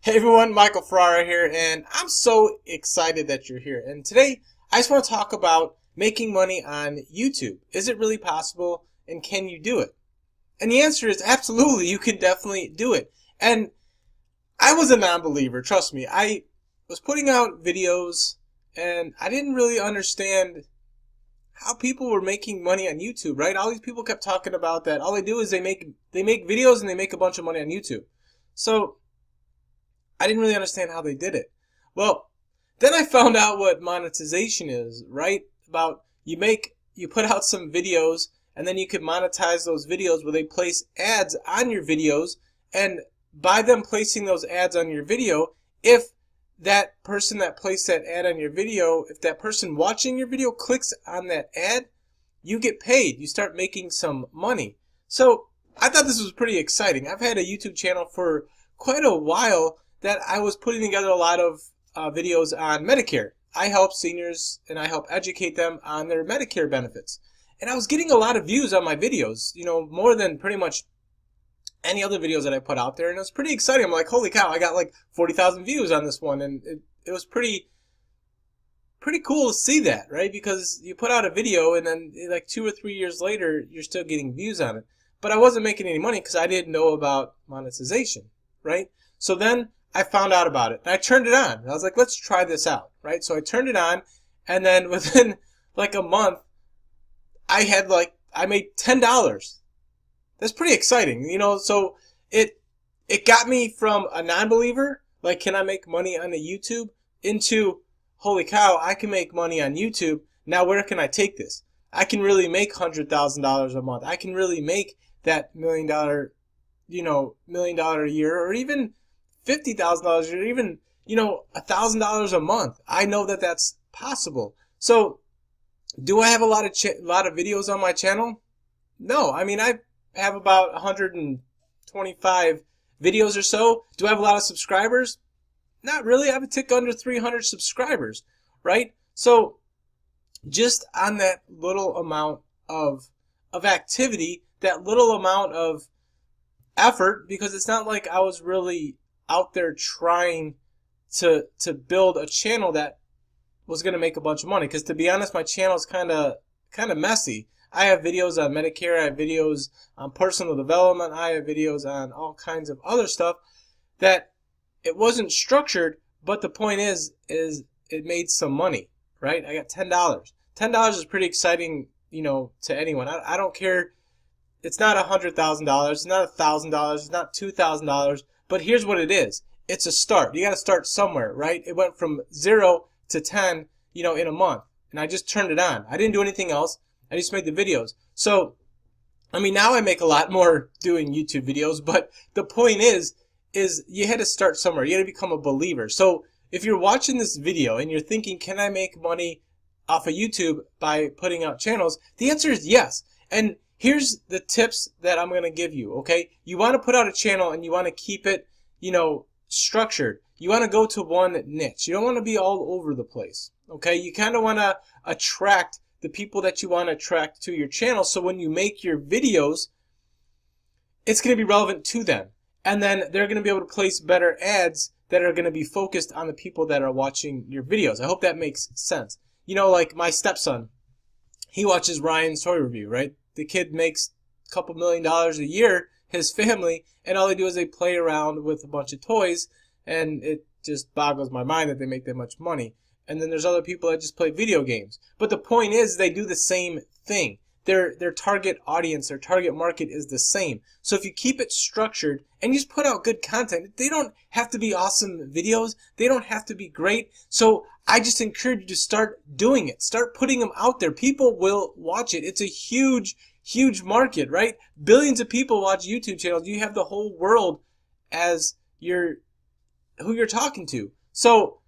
Hey everyone, Michael Ferrara here, and I'm so excited that you're here. And today, I just want to talk about making money on YouTube. Is it really possible, and can you do it? And the answer is absolutely, you can definitely do it. And I was a non-believer, trust me. I was putting out videos, and I didn't really understand how people were making money on YouTube, right? All these people kept talking about that. All they do is they make videos and they make a bunch of money on YouTube. So I didn't really understand how they did it. Well, then I found out what monetization is, right? About you put out some videos and then you can monetize those videos where they place ads on your videos, and by them placing those ads on your video, if that person that placed that ad on your video, if that person watching your video clicks on that ad, you get paid. You start making some money. So I thought this was pretty exciting. I've had a YouTube channel for quite a while that I was putting together a lot of videos on Medicare. I help seniors and I help educate them on their Medicare benefits. And I was getting a lot of views on my videos, more than pretty much any other videos that I put out there. And it was pretty exciting. I'm like, holy cow, I got like 40,000 views on this one. And it was pretty cool to see that, right? Because you put out a video and then like 2 or 3 years later, you're still getting views on it. But I wasn't making any money because I didn't know about monetization, right? So then I found out about it and I turned it on. I was like, let's try this out, right? So I turned it on, and then within like a month, I made $10. That's pretty exciting, so it got me from a non-believer, like, can I make money on a YouTube, into, holy cow, I can make money on YouTube. Now where can I take this? I can really make $100,000 a month. I can really make that $1 million a year, or even $50,000, or even, $1,000 a month. I know that that's possible. So do I have a lot of videos on my channel? No. I mean, I have about 125 videos or so. Do I have a lot of subscribers? Not really. I have a tick under 300 subscribers, right? So just on that little amount of activity, that little amount of effort, because it's not like I was really out there trying to build a channel that was going to make a bunch of money. Because to be honest, my channel is kind of messy. I have videos on Medicare, I have videos on personal development, I have videos on all kinds of other stuff that it wasn't structured, but the point is it made some money, right? I got $10. $10 is pretty exciting, to anyone. I don't care. It's not $100,000, it's not $1,000, it's not $2,000, but here's what it is. It's a start. You got to start somewhere, right? It went from 0 to 10, in a month, and I just turned it on. I didn't do anything else. I just made the videos. So, I mean, now I make a lot more doing YouTube videos, but the point is you had to start somewhere. You had to become a believer. So if you're watching this video and you're thinking, can I make money off of YouTube by putting out channels? The answer is yes. And here's the tips that I'm going to give you, okay? You want to put out a channel and you want to keep it, structured. You want to go to one niche. You don't want to be all over the place, okay? You kind of want to attract the people that you want to attract to your channel, so when you make your videos, it's going to be relevant to them. And then they're going to be able to place better ads that are going to be focused on the people that are watching your videos. I hope that makes sense. Like my stepson, he watches Ryan's Toy Review, right? The kid makes a couple $1 million a year, his family, and all they do is they play around with a bunch of toys, and it just boggles my mind that they make that much money. And then there's other people that just play video games. But the point is, they do the same thing. Their target audience, their target market is the same. So if you keep it structured and you just put out good content, they don't have to be awesome videos. They don't have to be great. So I just encourage you to start doing it. Start putting them out there. People will watch it. It's a huge, huge market, right? Billions of people watch YouTube channels. You have the whole world as who you're talking to. So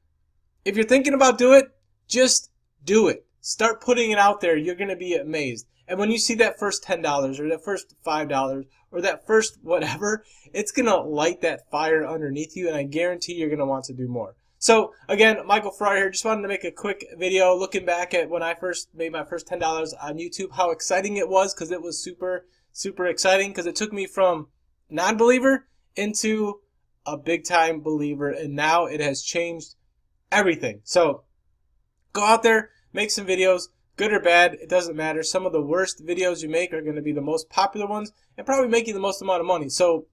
if you're thinking about doing it, just do it. Start putting it out there. You're going to be amazed. And when you see that first $10 or that first $5 or that first whatever, it's going to light that fire underneath you, and I guarantee you're going to want to do more. So again, Michael Ferrara here. Just wanted to make a quick video looking back at when I first made my first $10 on YouTube, how exciting it was, because it was super, super exciting, because it took me from non-believer into a big time believer, and now it has changed everything. So go out there, make some videos, good or bad, it doesn't matter. Some of the worst videos you make are going to be the most popular ones and probably make you the most amount of money. So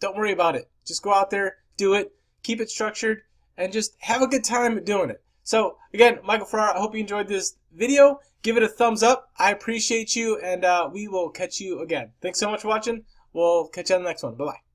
don't worry about it. Just go out there, do it, keep it structured, and just have a good time doing it. So again, Michael Farrar, I hope you enjoyed this video. Give it a thumbs up. I appreciate you, and we will catch you again. Thanks so much for watching. We'll catch you on the next one. Bye-bye.